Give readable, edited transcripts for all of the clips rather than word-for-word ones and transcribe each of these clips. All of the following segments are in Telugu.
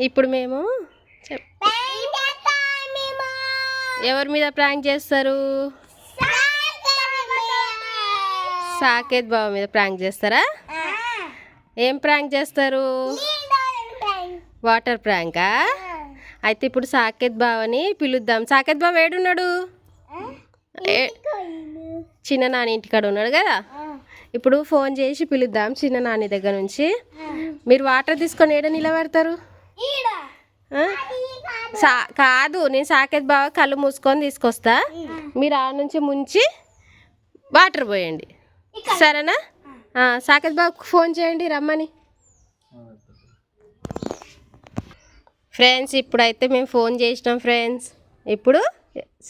ఇప్పుడు మేము ఎవరి మీద ప్రాంక్ చేస్తారు? సాకేత్ బావ మీద ప్రాంక్ చేస్తారా? ఏం ప్రాంక్ చేస్తారు? వాటర్ ప్రాంకా? అయితే ఇప్పుడు సాకేత్ బావని పిలుద్దాం. సాకేత్ బావ ఏడున్నాడు? చిన్న నాని ఇంటికాడ ఉన్నాడు కదా. ఇప్పుడు ఫోన్ చేసి పిలుద్దాం చిన్న నాని దగ్గర నుంచి. మీరు వాటర్ తీసుకొని ఏడ నిలబెడతారు? కాదు, నేను సాకేత్ బావ కళ్ళు మూసుకొని తీసుకొస్తా. మీరు ఆ నుంచి ముంచి వాటర్ పోయండి, సరేనా? సాకేత్ బావకు ఫోన్ చేయండి రమ్మని. ఫ్రెండ్స్ ఇప్పుడైతే మేము ఫోన్ చేసినాం ఫ్రెండ్స్. ఇప్పుడు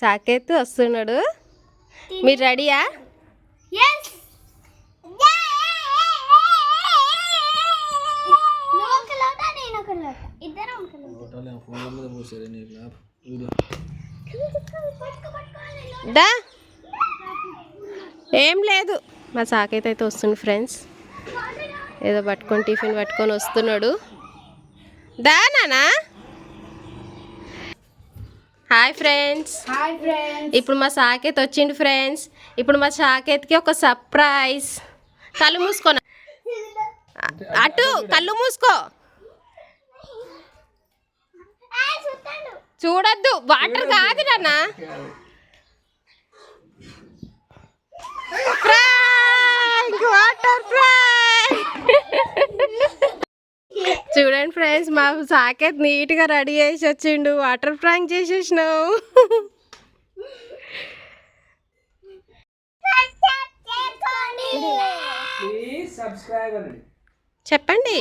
సాకేత్ వస్తున్నాడు. మీరు రెడీయా? ఏం లేదు, మా సాకేత్ అయితే వస్తుంది ఫ్రెండ్స్. ఏదో పట్టుకొని టిఫిన్ పట్టుకొని వస్తున్నాడు. దా నానా. Hi friends. ఇప్పుడు మా సాకేత్ వచ్చిండు ఫ్రెండ్స్. ఇప్పుడు మా సాకేత్కి ఒక సర్ప్రైజ్. కళ్ళు మూసుకో, అటు కళ్ళు మూసుకో. చూడద్దు, వాటర్ కాదు నాన్న. వాటర్ చూడండి ఫ్రెండ్స్, మా సాకేత్ నీట్గా రెడీ చేసి వచ్చిండు. వాటర్ ప్రాంక్ చేసేసినావు. చెప్పండి.